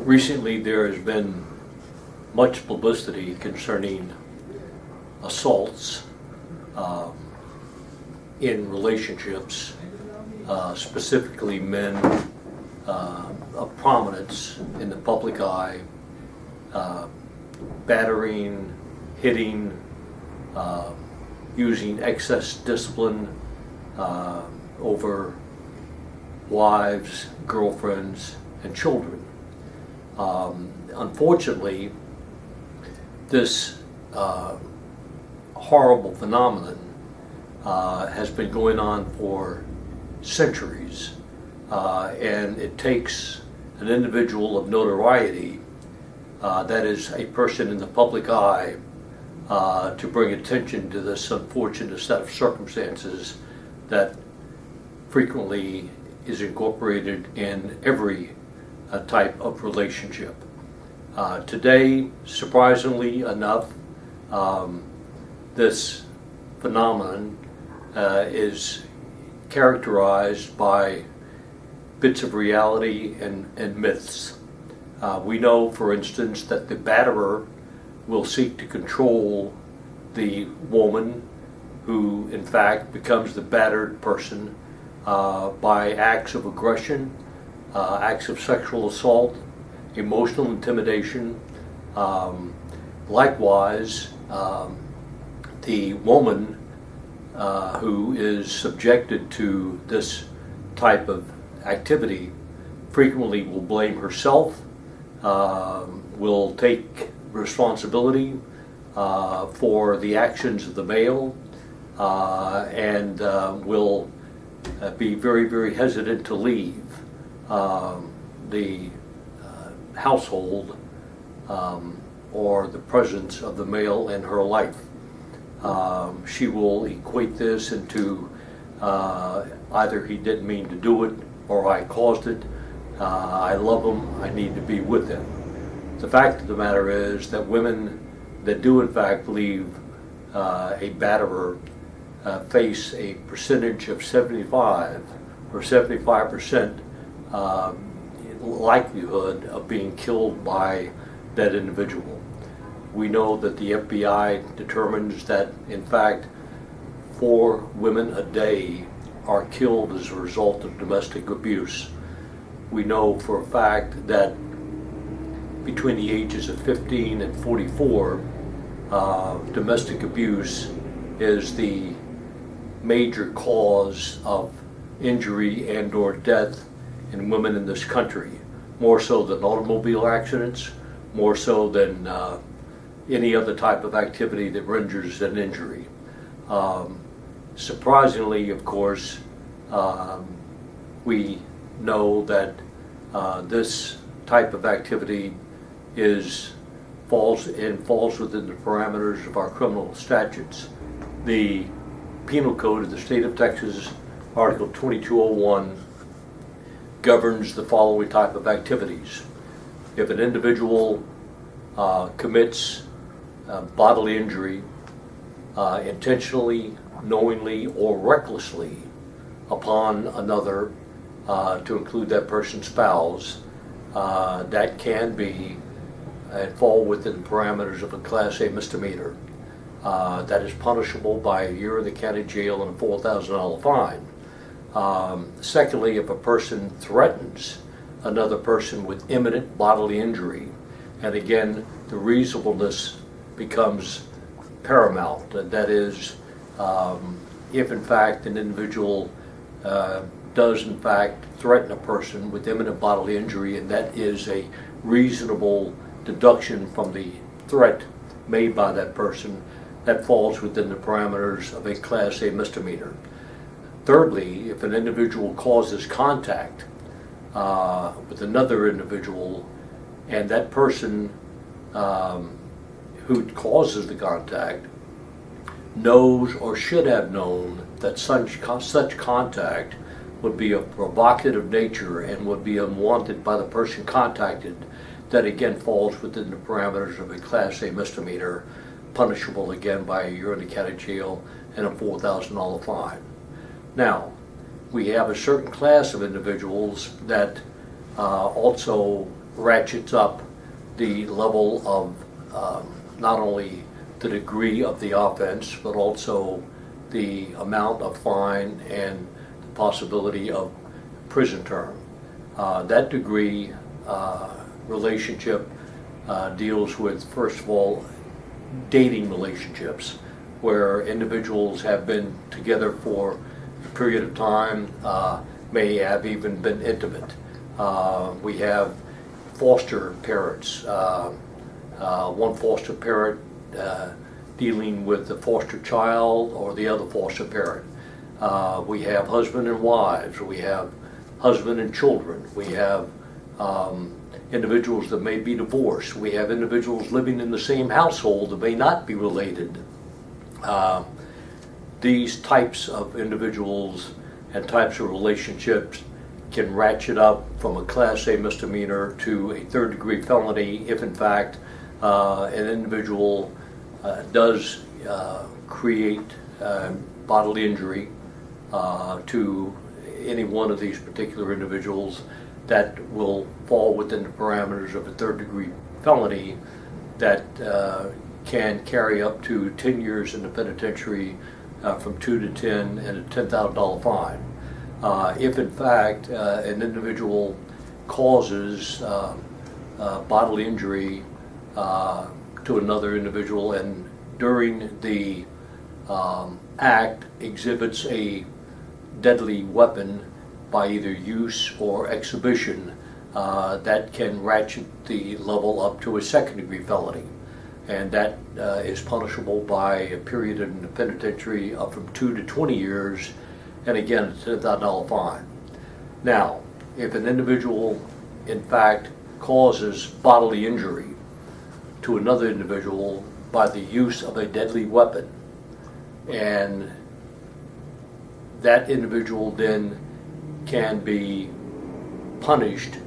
Recently, there has been much publicity concerning assaults in relationships, specifically men of prominence in the public eye, battering, hitting, using excess discipline over wives, girlfriends, and children. Unfortunately, this horrible phenomenon has been going on for centuries, and it takes an individual of notoriety, that is a person in the public eye, to bring attention to this unfortunate set of circumstances that frequently is incorporated in every type of relationship. Today, surprisingly enough, this phenomenon is characterized by bits of reality and myths. We know, for instance, that the batterer will seek to control the woman who, in fact, becomes the battered person by acts of aggression, acts of sexual assault, emotional intimidation. Likewise, the woman who is subjected to this type of activity frequently will blame herself, will take responsibility for the actions of the male, and will be very, very hesitant to leave the household or the presence of the male in her life. She will equate this into either he didn't mean to do it or I caused it. I love him, I need to be with him. The fact of the matter is that women that do in fact leave a batterer face a percentage of 75 or 75% likelihood of being killed by that individual. We know that the FBI determines that in fact 4 women a day are killed as a result of domestic abuse. We know for a fact that between the ages of 15 and 44, domestic abuse is the major cause of injury and or death in women in this country, more so than automobile accidents, more so than any other type of activity that renders an injury. Surprisingly, of course, we know that this type of activity falls within the parameters of our criminal statutes. The Penal Code of the State of Texas, Article 2201, governs the following type of activities. If an individual commits bodily injury intentionally, knowingly, or recklessly upon another, to include that person's spouse, that can be and fall within the parameters of a Class A misdemeanor. That is punishable by a year in the county jail and a $4,000 fine. Secondly, if a person threatens another person with imminent bodily injury, and again, the reasonableness becomes paramount. That is, if in fact an individual does in fact threaten a person with imminent bodily injury, and that is a reasonable deduction from the threat made by that person, that falls within the parameters of a Class A misdemeanor. Thirdly, if an individual causes contact with another individual, and that person who causes the contact knows or should have known that such contact would be of provocative nature and would be unwanted by the person contacted, that again falls within the parameters of a Class A misdemeanor, punishable again by a year in the county jail and a $4,000 fine. Now, we have a certain class of individuals that also ratchets up the level of not only the degree of the offense, but also the amount of fine and the possibility of prison term. That degree relationship deals with, first of all, dating relationships, where individuals have been together for a period of time, may have even been intimate. We have foster parents, one foster parent dealing with the foster child or the other foster parent. We have husband and wives, we have husband and children, we have individuals that may be divorced, we have individuals living in the same household that may not be related. These types of individuals and types of relationships can ratchet up from a Class A misdemeanor to a third-degree felony if, in fact, an individual does create bodily injury to any one of these particular individuals that will fall within the parameters of a third-degree felony that can carry up to 10 years in the penitentiary, from 2 to 10, and a $10,000 fine. If in fact an individual causes bodily injury to another individual and during the act exhibits a deadly weapon by either use or exhibition, that can ratchet the level up to a second-degree felony. And that is punishable by a period in the penitentiary up from 2 to 20 years, and again, a $10,000 fine. Now, if an individual, in fact, causes bodily injury to another individual by the use of a deadly weapon, and that individual then can be punished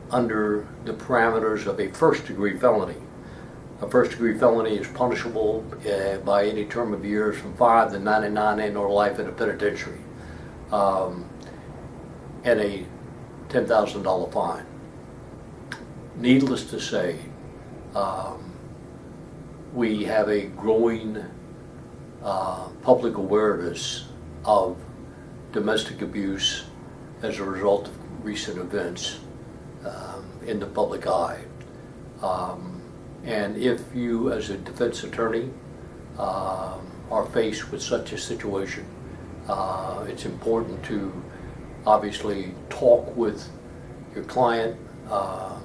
under the parameters of a first-degree felony. A first-degree felony is punishable by any term of years from 5 to 99 and/or life in a penitentiary, and a $10,000 fine. Needless to say, we have a growing public awareness of domestic abuse as a result of recent events in the public eye. And if you, as a defense attorney, are faced with such a situation, it's important to obviously talk with your client,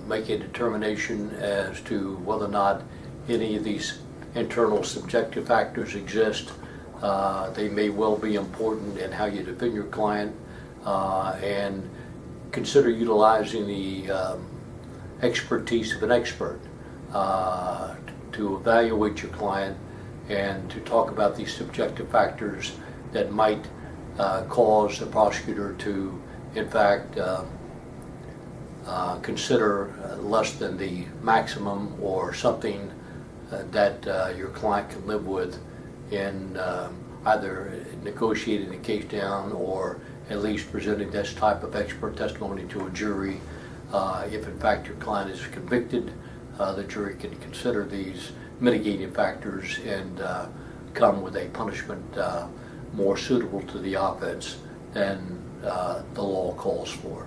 make a determination as to whether or not any of these internal subjective factors exist. They may well be important in how you defend your client, and consider utilizing the expertise of an expert to evaluate your client and to talk about these subjective factors that might cause the prosecutor to, in fact, consider less than the maximum or something that your client can live with in either negotiating the case down or at least presenting this type of expert testimony to a jury. If in fact your client is convicted, the jury can consider these mitigating factors and come with a punishment more suitable to the offense than the law calls for.